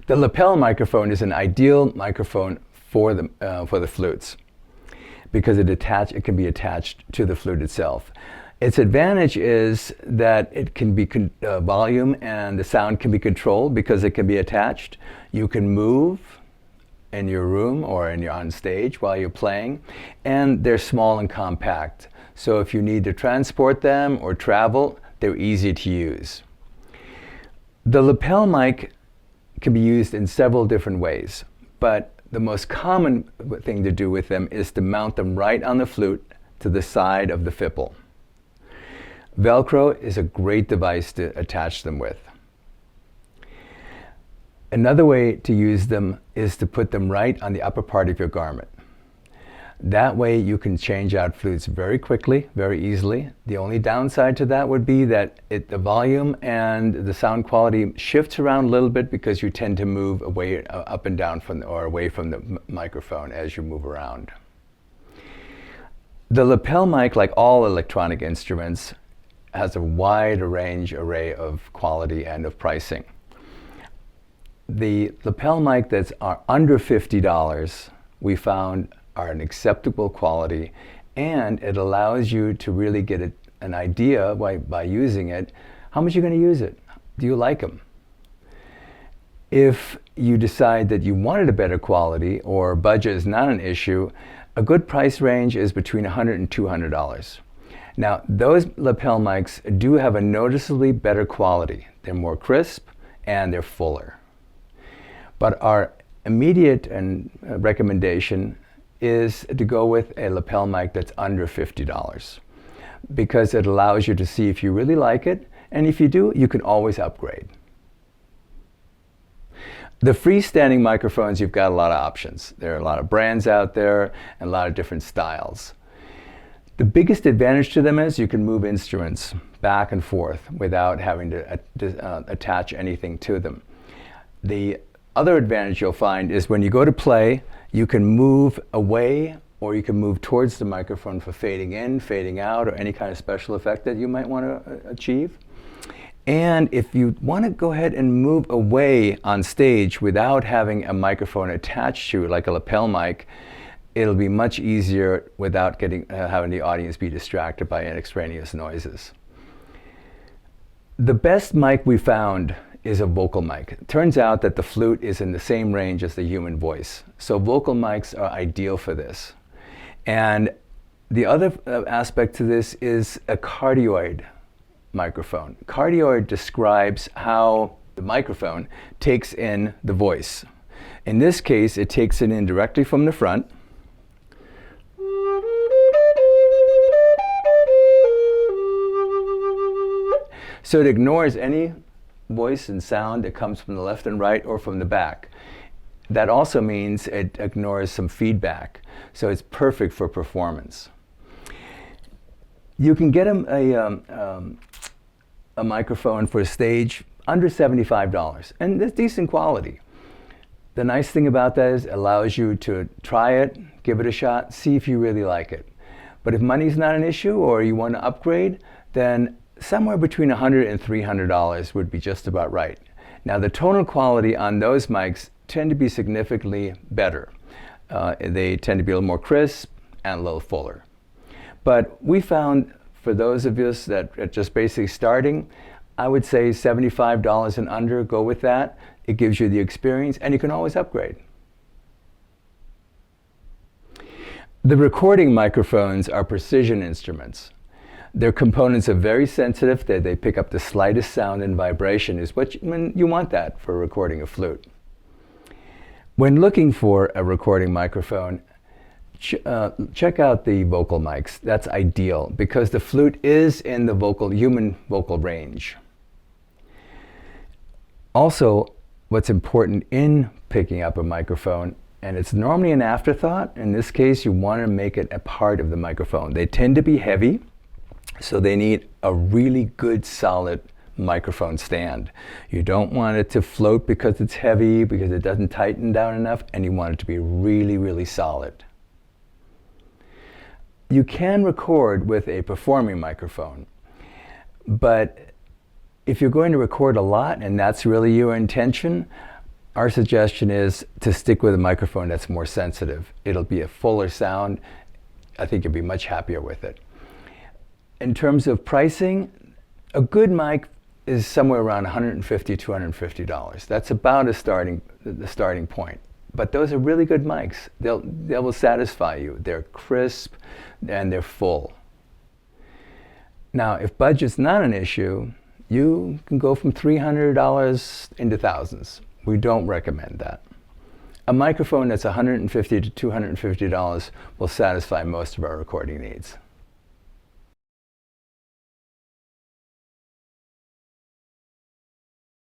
The lapel microphone is an ideal microphone for the flutes because it can be attached to the flute itself. Its advantage is that it can be volume and the sound can be controlled because it can be attached. You can move in your room or on stage while you're playing, and they're small and compact. So if you need to transport them or travel, they're easy to use. The lapel mic can be used in several different ways, but the most common thing to do with them is to mount them right on the flute to the side of the fipple. Velcro is a great device to attach them with. Another way to use them is to put them right on the upper part of your garment. That way you can change out flutes very quickly, very easily. The only downside to that would be that the volume and the sound quality shifts around a little bit because you tend to move away, up and down or away from the microphone as you move around. The lapel mic, like all electronic instruments, has a wide array of quality and of pricing. The lapel mic that's under $50, we found are an acceptable quality, and it allows you to really get an idea by using it, how much you're going to use it. Do you like them? If you decide that you wanted a better quality or budget is not an issue, a good price range is between $100 and $200. Now, those lapel mics do have a noticeably better quality. They're more crisp and they're fuller. But our immediate recommendation is to go with a lapel mic that's under $50 because it allows you to see if you really like it, and if you do, you can always upgrade. The freestanding microphones, you've got a lot of options. There are a lot of brands out there and a lot of different styles. The biggest advantage to them is you can move instruments back and forth without having to attach anything to them. The other advantage you'll find is when you go to play, you can move away or you can move towards the microphone for fading in, fading out, or any kind of special effect that you might want to achieve. And if you want to go ahead and move away on stage without having a microphone attached to it, like a lapel mic, it'll be much easier without having the audience be distracted by extraneous noises. The best mic we found is a vocal mic. It turns out that the flute is in the same range as the human voice. So vocal mics are ideal for this. And the other aspect to this is a cardioid microphone. Cardioid describes how the microphone takes in the voice. In this case, it takes it in directly from the front. So it ignores any voice and sound that comes from the left and right or from the back. That also means it ignores some feedback, so it's perfect for performance. You can get a microphone for a stage under $75, and it's decent quality. The nice thing about that is it allows you to try it, give it a shot, see if you really like it. But if money's not an issue or you want to upgrade, then somewhere between $100 and $300 would be just about right. Now, the tonal quality on those mics tend to be significantly better. They tend to be a little more crisp and a little fuller. But we found for those of us that are just basically starting, I would say $75 and under, go with that. It gives you the experience and you can always upgrade. The recording microphones are precision instruments. Their components are very sensitive. They pick up the slightest sound and vibration is when you want that for recording a flute. When looking for a recording microphone, check out the vocal mics. That's ideal because the flute is in the human vocal range. Also, what's important in picking up a microphone, and it's normally an afterthought, in this case you want to make it a part of the microphone. They tend to be heavy, so they need a really good solid microphone stand. You don't want it to float because it's heavy, because it doesn't tighten down enough, and you want it to be really, really solid. You can record with a performing microphone, but if you're going to record a lot and that's really your intention, our suggestion is to stick with a microphone that's more sensitive. It'll be a fuller sound. I think you'll be much happier with it. In terms of pricing, a good mic is somewhere around $150, $250. That's about the starting point. But those are really good mics. They will satisfy you. They're crisp and they're full. Now, if budget's not an issue, you can go from $300 into thousands. We don't recommend that. A microphone that's $150 to $250 will satisfy most of our recording needs.